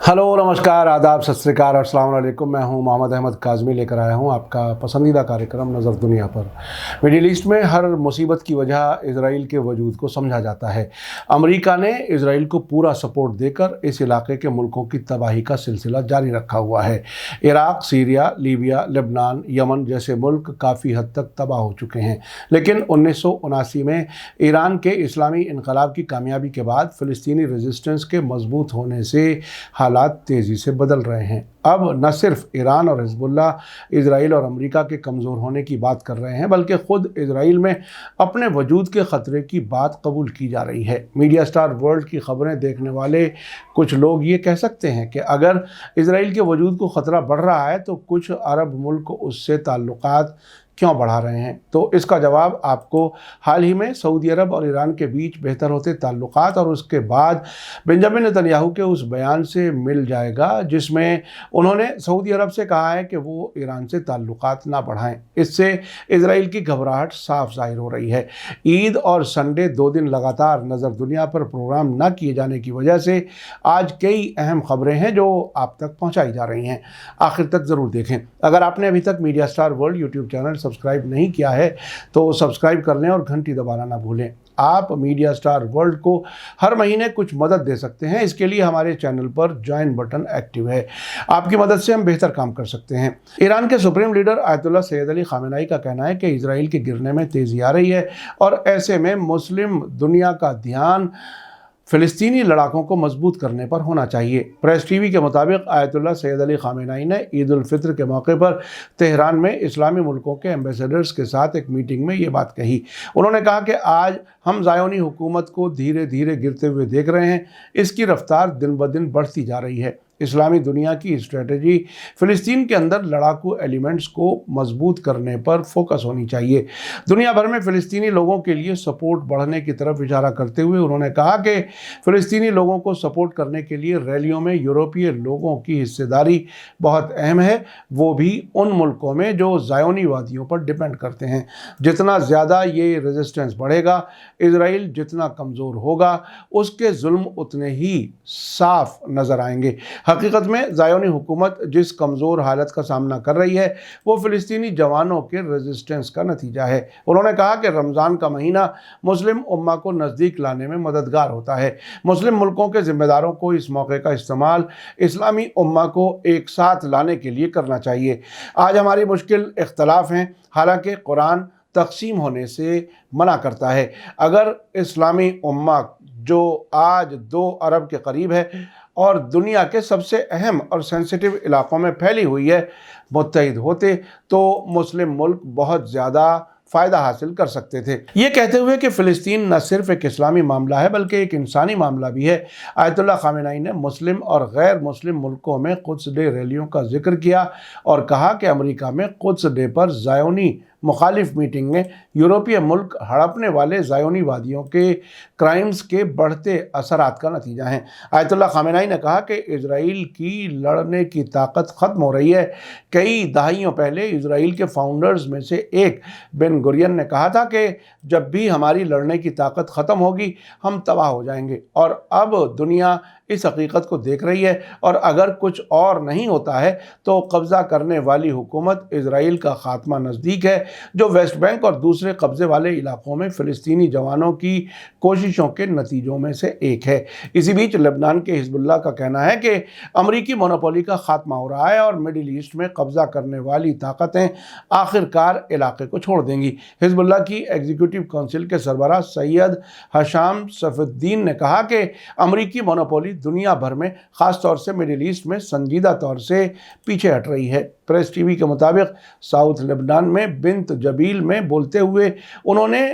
Hello नमस्कार आदाब सत श्री अकाल और अस्सलाम वालेकुम। मैं हूं मोहम्मद अहमद काज़मी, लेकर आया हूं आपका पसंदीदा कार्यक्रम नज़र दुनिया पर। मिडिल ईस्ट में हर मुसीबत की वजह इजराइल के वजूद को समझा जाता है। अमेरिका ने इजराइल को पूरा सपोर्ट देकर इस इलाके के मुल्कों की तबाही का सिलसिला जारी रखा हुआ है। Iraq, Syria, Libya, Lebanon, Yemen जैसे मुल्क काफ़ी हद तक तबाह हो चुके हैं, लेकिन 1979 में ईरान के इस्लामी इनकलाब की कामयाबी के बाद फ़िलिस्तीनी रेजिस्टेंस के मजबूत होने से हालात तेज़ी से बदल रहे हैं। अब न सिर्फ ईरान और हिजबुल्लाह इजराइल और अमेरिका के कमज़ोर होने की बात कर रहे हैं, बल्कि ख़ुद इजराइल में अपने वजूद के ख़तरे की बात कबूल की जा रही है। मीडिया स्टार वर्ल्ड की ख़बरें देखने वाले कुछ लोग ये कह सकते हैं कि अगर इजराइल के वजूद को ख़तरा बढ़ रहा है तो कुछ अरब मुल्क उससे ताल्लुकात क्यों बढ़ा रहे हैं। तो इसका जवाब आपको हाल ही में सऊदी अरब और ईरान के बीच बेहतर होते ताल्लुकात और उसके बाद बेंजामिन नेतन्याहू के उस बयान से मिल जाएगा, जिसमें उन्होंने सऊदी अरब से कहा है कि वो ईरान से ताल्लुकात ना बढ़ाएं। इससे इजराइल की घबराहट साफ जाहिर हो रही है। ईद और संडे 2 दिन लगातार नज़र दुनिया पर प्रोग्राम न किए जाने की वजह से आज कई अहम खबरें हैं जो आप तक पहुँचाई जा रही हैं। आखिर तक ज़रूर देखें। अगर आपने अभी तक media star world YouTube channel subscribe नहीं किया है तो सब्सक्राइब कर लें और घंटी दबाना ना भूलें। आप मीडिया स्टार वर्ल्ड को हर महीने कुछ मदद दे सकते हैं। इसके लिए हमारे चैनल पर ज्वाइन बटन एक्टिव है। आपकी मदद से हम बेहतर काम कर सकते हैं। ईरान के supreme leader Ayatollah Syed Ali Khamenei का कहना है कि इजराइल के गिरने में तेज़ी आ रही है और ऐसे में मुस्लिम दुनिया का ध्यान फ़िलिस्तीनी लड़ाकों को मजबूत करने पर होना चाहिए। प्रेस टीवी के मुताबिक आयतुल्लाह सैयद अली खामेनेई ने ईद उल फित्र के मौके पर तेहरान में इस्लामी मुल्कों के एम्बेसडर्स के साथ एक मीटिंग में ये बात कही। उन्होंने कहा कि आज हम ज़ायोनी हुकूमत को धीरे धीरे गिरते हुए देख रहे हैं। इसकी रफ्तार दिन ब दिन बढ़ती जा रही है। इस्लामी दुनिया की स्ट्रेटजी फ़िलिस्तीन के अंदर लड़ाकू एलिमेंट्स को मजबूत करने पर फोकस होनी चाहिए। दुनिया भर में फ़िलिस्तीनी लोगों के लिए सपोर्ट बढ़ने की तरफ इशारा करते हुए उन्होंने कहा कि फ़िलिस्तीनी लोगों को सपोर्ट करने के लिए रैलियों में यूरोपीय लोगों की हिस्सेदारी बहुत अहम है, वो भी उन मुल्कों में जो ज़ायोनीवादियों पर डिपेंड करते हैं। जितना ज़्यादा ये रेजिस्टेंस बढ़ेगा, इजराइल जितना कमज़ोर होगा, उसके जुल्म उतने ही साफ नज़र आएंगे। हकीकत में ज़ायोनी हुकूमत जिस कमज़ोर हालत का सामना कर रही है वो फ़िलिस्तीनी जवानों के रेजिस्टेंस का नतीजा है। उन्होंने कहा कि रमज़ान का महीना मुस्लिम उम्मा को नज़दीक लाने में मददगार होता है। मुस्लिम मुल्कों के ज़िम्मेदारों को इस मौके का इस्तेमाल इस्लामी उम्मा को एक साथ लाने के लिए करना चाहिए। आज हमारी मुश्किल इख्तलाफ हैं, हालांकि कुरान तक़सीम होने से मना करता है। अगर इस्लामी उम्मा जो आज 2 अरब के करीब है और दुनिया के सबसे अहम और सेंसिटिव इलाकों में फैली हुई है, मुत्तहिद होते तो मुस्लिम मुल्क बहुत ज़्यादा फ़ायदा हासिल कर सकते थे। ये कहते हुए कि फ़िलिस्तीन न सिर्फ एक इस्लामी मामला है बल्कि एक इंसानी मामला भी है, आयतुल्लाह खामेनेई ने मुस्लिम और गैर मुस्लिम मुल्कों में कुद्स डे रैलियों का जिक्र किया और कहा कि अमेरिका में कुद्स डे पर ज़ायोनी मुखालिफ मीटिंग में यूरोपीय मुल्क हड़पने वाले ज़ायोनीवादियों के क्राइम्स के बढ़ते असरात का नतीजा हैं। आयतुल्लाह खामेनेई ने कहा कि इजराइल की लड़ने की ताकत ख़त्म हो रही है। कई दहाइयों पहले इजराइल के फाउंडर्स में से एक बेन गुरियन ने कहा था कि जब भी हमारी लड़ने की ताकत ख़त्म होगी हम तबाह हो जाएंगे, और अब दुनिया इस हकीकत को देख रही है और अगर कुछ और नहीं होता है तो कब्ज़ा करने वाली हुकूमत इजराइल का खात्मा नज़दीक है, जो वेस्ट बैंक और दूसरे कब्ज़े वाले इलाकों में फ़िलिस्तीनी जवानों की कोशिशों के नतीजों में से एक है। इसी बीच लेबनान के हिजबुल्लाह का कहना है कि अमरीकी मोनोपोली का खात्मा हो रहा है और मिडिल ईस्ट में कब्ज़ा करने वाली ताकतें आखिरकार इलाके को छोड़ देंगी। हिजबुल्लाह की एग्जीक्यूटिव काउंसिल के सरबराह सैयद हशाम सफुद्दीन ने कहा कि अमरीकी मोनोपोली दुनिया भर में, ख़ास तौर से मिडिल ईस्ट में संजीदा तौर से पीछे हट रही है। प्रेस टीवी के मुताबिक साउथ लेबनान में बिंत जबील में बोलते हुए उन्होंने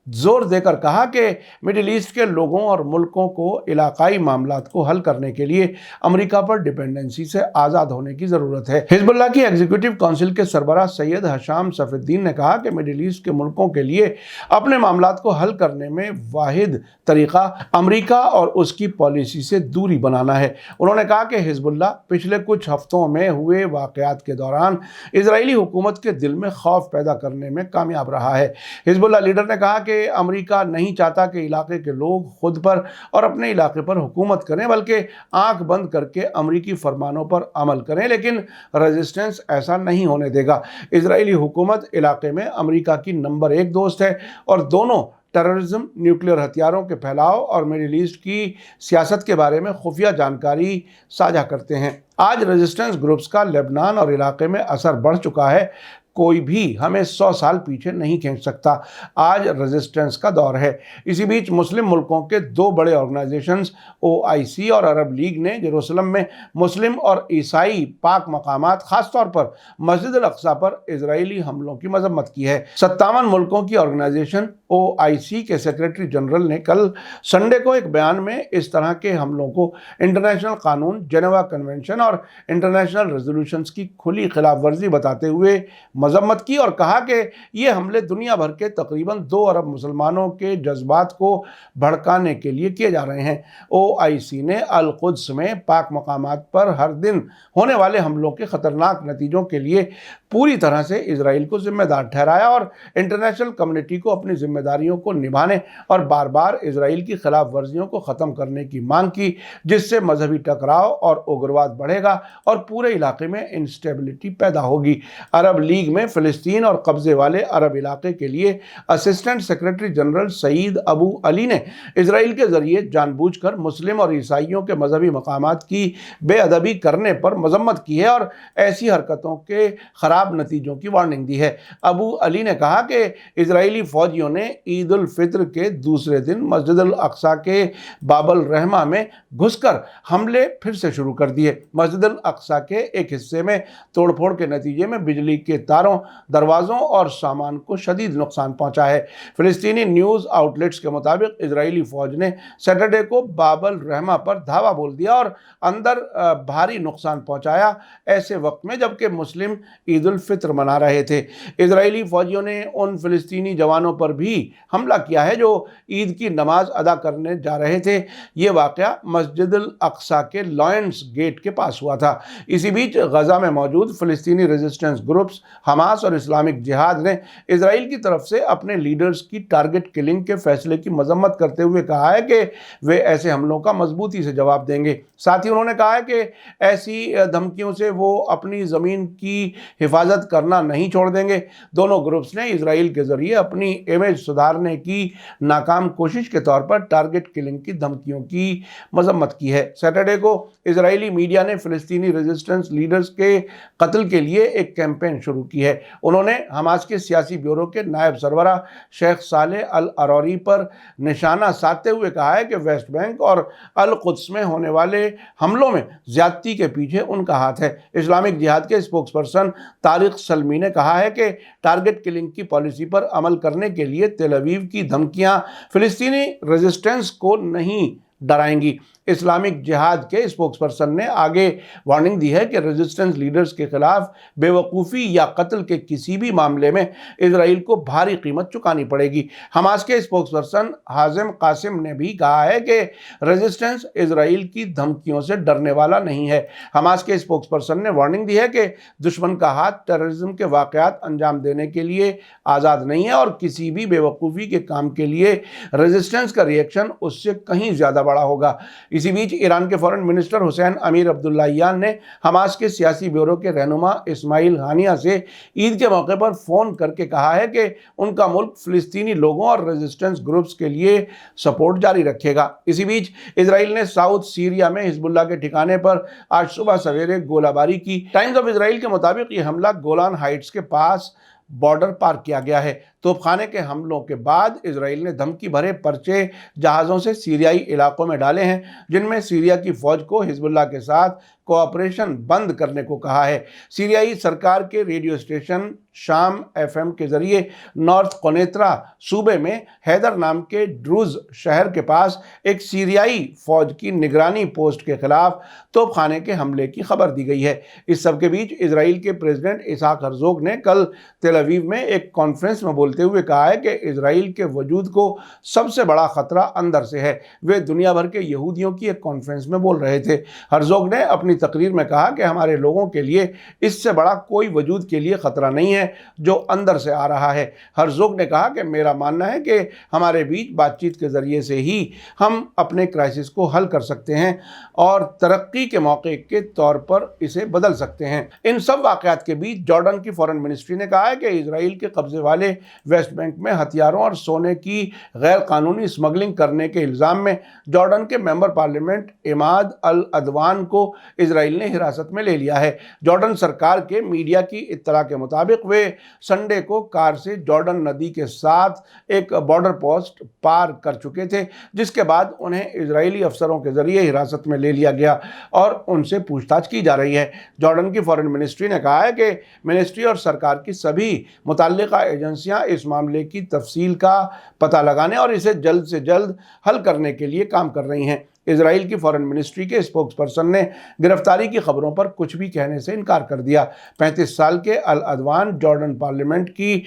जोर देकर कहा कि मिडिल ईस्ट के लोगों और मुल्कों को इलाकाई मामलात को हल करने के लिए अमेरिका पर डिपेंडेंसी से आज़ाद होने की ज़रूरत है। हिजबुल्लाह की एग्जीक्यूटिव काउंसिल के सरबराह सैयद हशाम सफुद्दीन ने कहा कि मिडिल ईस्ट के मुल्कों के लिए अपने मामलात को हल करने में वाहिद तरीका अमेरिका और उसकी पॉलिसी से दूरी बनाना है। उन्होंने कहा कि हिजबुल्लाह पिछले कुछ हफ्तों में हुए वाक़यात के दौरान इजरायली हुकूमत के दिल में खौफ पैदा करने में कामयाब रहा है। हिजबुल्लाह लीडर ने कहा कि कि अमेरिका नहीं चाहता कि इलाके के लोग खुद पर और अपने इलाके पर हुकूमत करें, बल्कि आंख बंद करके अमेरिकी फरमानों पर अमल करें, लेकिन रेजिस्टेंस ऐसा नहीं होने देगा। इजरायली हुकूमत इलाके में अमेरिका की नंबर 1 दोस्त है और दोनों टेररिज्म, न्यूक्लियर हथियारों के फैलाव और मिडिल ईस्ट की सियासत के बारे में खुफिया जानकारी साझा करते हैं। आज रेजिस्टेंस ग्रुप्स का लेबनान और इलाके में असर बढ़ चुका है। कोई भी हमें 100 साल पीछे नहीं खींच सकता। आज रेजिस्टेंस का दौर है। इसी बीच मुस्लिम मुल्कों के 2 बड़े ऑर्गेनाइजेशंस OIC और अरब लीग ने यरूशलेम में मुस्लिम और ईसाई पाक मकामात, खासतौर पर मस्जिद अल अक्सा पर इजरायली हमलों की मजम्मत की है। 57 मुल्कों की ऑर्गेनाइजेशन OIC के सेक्रेटरी जनरल ने कल संडे को एक बयान में इस तरह के हमलों को इंटरनेशनल कानून, जेनेवा कन्वेंशन और इंटरनेशनल रेजोल्यूशंस की खुली खिलाफ वर्जी बताते हुए मजम्मत की और कहा कि ये हमले दुनिया भर के तकरीबन 2 अरब मुसलमानों के जज्बात को भड़काने के लिए किए जा रहे हैं। OIC ने अल कुद्स में पाक मकामात पर हर दिन होने वाले हमलों के खतरनाक नतीजों के लिए पूरी तरह से इजराइल को जिम्मेदार ठहराया और इंटरनेशनल कम्युनिटी को अपनी जिम्मेदारियों को निभाने और बार बार इजराइल की खिलाफ वर्जियों को ख़त्म करने की मांग की, जिससे मजहबी टकराव और उग्रवाद बढ़ेगा और पूरे इलाके में इंस्टेबिलिटी पैदा होगी। अरब लीग में फ़िलिस्तीन और कब्जे वाले अरब इलाके के लिए assistant secretary general Saeed Abu Ali ने इजराइल के जरिए जानबूझकर मुस्लिम और ईसाइयों के मजहबी मकामात की बेअदबी करने पर मजम्मत की है और ऐसी हरकतों के खराब नतीजों की वार्निंग दी है। अबू अली ने कहा कि इजरायली फौजियों ने ईद उल फित्र के दूसरे दिन मस्जिद अल अक्सा के बाबल रहमा में घुसकर हमले फिर से शुरू कर दिए। मस्जिद अल अक्सा के एक हिस्से में तोड़फोड़ के नतीजे में बिजली के तारों, दरवाज़ों और सामान को शदीद नुकसान पहुंचा है। फिलिस्तीनी न्यूज़ आउटलेट्स के मुताबिक इजरायली फौज ने सैटरडे को बाबल रहमा पर धावा बोल दिया और अंदर भारी नुकसान पहुंचाया, ऐसे वक्त में जबकि मुस्लिम ईद उल फित्र मना रहे थे। इजरायली फौजियों ने उन फिलिस्तीनी जवानों पर भी हमला किया है जो ईद की नमाज अदा करने जा रहे थे। ये वाक़या मस्जिद अल अक्सा के लॉयंस गेट के पास हुआ था। इसी बीच गजा में मौजूद फिलिस्तीनी रेजिस्टेंस ग्रुप्स हमास और इस्लामिक जिहाद ने इजराइल की तरफ से अपने लीडर्स की टारगेट किलिंग के फैसले की मजम्मत करते हुए कहा है कि वे ऐसे हमलों का मजबूती से जवाब देंगे। साथ ही उन्होंने कहा है कि ऐसी धमकियों से वो अपनी ज़मीन की हिफाजत करना नहीं छोड़ देंगे। दोनों ग्रुप्स ने इजराइल के जरिए अपनी इमेज सुधारने की नाकाम कोशिश के तौर पर टारगेट किलिंग की धमकियों की मजम्मत की है। सैटरडे को इजरायली मीडिया ने फिलिस्तीनी रेजिस्टेंस लीडर्स के कत्ल के लिए एक कैंपेन शुरू की है। उन्होंने हमास के सियासी ब्यूरो के नायब सरबराह शेख सालेह अल अरौरी पर निशाना साधते हुए कहा है कि वेस्ट बैंक और अल कुद्स में होने वाले हमलों में ज्यादती के पीछे उनका हाथ है। इस्लामिक जिहाद के स्पोक्सपर्सन तारिक सलमी ने कहा है कि टारगेट किलिंग की पॉलिसी पर अमल करने के लिए तेल अवीव की धमकियां फिलिस्तीनी रेजिस्टेंस को नहीं डराएंगी। इस्लामिक जिहाद के स्पोक्सपर्सन ने आगे वार्निंग दी है कि रेजिस्टेंस लीडर्स के खिलाफ बेवकूफ़ी या कत्ल के किसी भी मामले में इजराइल को भारी कीमत चुकानी पड़ेगी। हमास के स्पोक्सपर्सन हाजिम कासिम ने भी कहा है कि रेजिस्टेंस इजराइल की धमकियों से डरने वाला नहीं है। हमास के स्पोक्सपर्सन ने वार्निंग दी है कि दुश्मन का हाथ टेररिज्म के वाक़यात अंजाम देने के लिए आज़ाद नहीं है और किसी भी बेवकूफ़ी के काम के लिए रेजिस्टेंस का रिएक्शन उससे कहीं ज़्यादा बड़ा होगा। इसी बीच ईरान के फॉरेन मिनिस्टर हुसैन अमीर अब्दुल्लाहियान ने हमास के सियासी ब्यूरो के रहनुमा इस्माइल हानिया से ईद के मौके पर फ़ोन करके कहा है कि उनका मुल्क फ़िलिस्तीनी लोगों और रेजिस्टेंस ग्रुप्स के लिए सपोर्ट जारी रखेगा। इसी बीच इजराइल ने साउथ सीरिया में हिजबुल्लाह के ठिकाने पर आज सुबह सवेरे गोलाबारी की। टाइम्स ऑफ इजराइल के मुताबिक ये हमला गोलान हाइट्स के पास बॉर्डर पार किया गया है। तोपखाने के हमलों के बाद इजराइल ने धमकी भरे पर्चे जहाज़ों से सीरियाई इलाकों में डाले हैं, जिनमें सीरिया की फ़ौज को हिजबुल्लाह के साथ कोऑपरेशन बंद करने को कहा है। सीरियाई सरकार के रेडियो स्टेशन शाम FM के जरिए नॉर्थ कोनेत्रा सूबे में हैदर नाम के ड्रूज शहर के पास एक सीरियाई फ़ौज की निगरानी पोस्ट के खिलाफ तोपखाने के हमले की खबर दी गई है। इस सब के बीच इजराइल के प्रेसिडेंट इसहाक हर्जोग ने कल तेल अवीव में एक कॉन्फ्रेंस में बोलते हुए कहा है कि इजराइल के वजूद को सबसे बड़ा खतरा अंदर से है। वे दुनिया भर के यहूदियों की एक कॉन्फ्रेंस में बोल रहे थे। हर्जोग ने अपनी اپنی تقریر میں کہا کہ ہمارے لوگوں کے لیے اس سے بڑا کوئی وجود کے لیے خطرہ نہیں ہے جو اندر سے آ رہا ہے۔ ہرزوگ نے کہا کہ میرا ماننا ہے کہ ہمارے بیچ بات چیت کے ذریعے سے ہی ہم اپنے کرائسس کو حل کر سکتے ہیں اور ترقی کے موقع کے طور پر اسے بدل سکتے ہیں۔ ان سب واقعات کے بیچ جارڈن کی فارن منسٹری نے کہا ہے کہ اسرائیل کے قبضے والے ویسٹ بینک میں ہتھیاروں اور سونے کی غیر قانونی اسمگلنگ کرنے کے الزام میں جارڈن کے ممبر پارلیمنٹ عماد العدوان کو اسرائیل نے حراست میں لے لیا ہے۔ جارڈن سرکار کے میڈیا کی اطلاع کے مطابق وہ سنڈے کو کار سے جارڈن ندی کے ساتھ ایک بارڈر پوسٹ پار کر چکے تھے، جس کے بعد انہیں اسرائیلی افسروں کے ذریعے حراست میں لے لیا گیا اور ان سے پوچھ تاچھ کی جا رہی ہے۔ جارڈن کی فارن منسٹری نے کہا ہے کہ منسٹری اور سرکار کی سبھی متعلقہ ایجنسیاں اس معاملے کی تفصیل کا پتہ لگانے اور اسے جلد سے جلد حل کرنے کے لیے کام کر رہی ہیں۔ اسرائیل کی فارن منسٹری کے اسپوکس پرسن نے گرفتاری کی خبروں پر کچھ بھی کہنے سے انکار کر دیا۔ 35 سال کے العدوان جارڈن پارلیمنٹ کی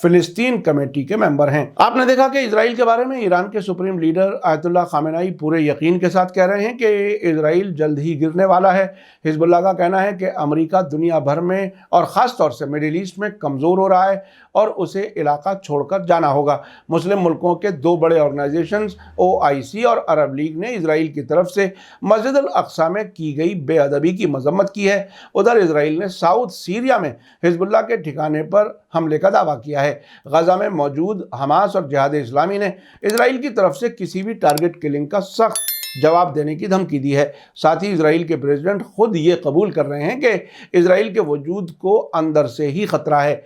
فلسطین کمیٹی کے ممبر ہیں۔ آپ نے دیکھا کہ اسرائیل کے بارے میں ایران کے سپریم لیڈر آیت اللہ خامنائی پورے یقین کے ساتھ کہہ رہے ہیں کہ اسرائیل جلد ہی گرنے والا ہے۔ حزب اللہ کا کہنا ہے کہ امریکہ دنیا بھر میں اور خاص طور سے مڈل ایسٹ میں کمزور ہو رہا ہے اور اسے علاقہ چھوڑ کر جانا ہوگا۔ مسلم ملکوں کے دو بڑے آرگنائزیشنز OIC اور عرب لیگ نے اسرائیل کی طرف سے مسجد الاقصی میں کی گئی بے ادبی کی مذمت کی ہے۔ ادھر اسرائیل نے ساؤتھ سیریا میں حزب اللہ کے ٹھکانے پر حملے کا دعویٰ کیا ہے۔ غزہ میں موجود حماس اور جہاد اسلامی نے اسرائیل کی طرف سے کسی بھی ٹارگٹ کلنگ کا سخت جواب دینے کی دھمکی دی ہے۔ ساتھ ہی اسرائیل کے پریزیڈنٹ خود یہ قبول کر رہے ہیں کہ اسرائیل کے وجود کو اندر سے ہی خطرہ ہے۔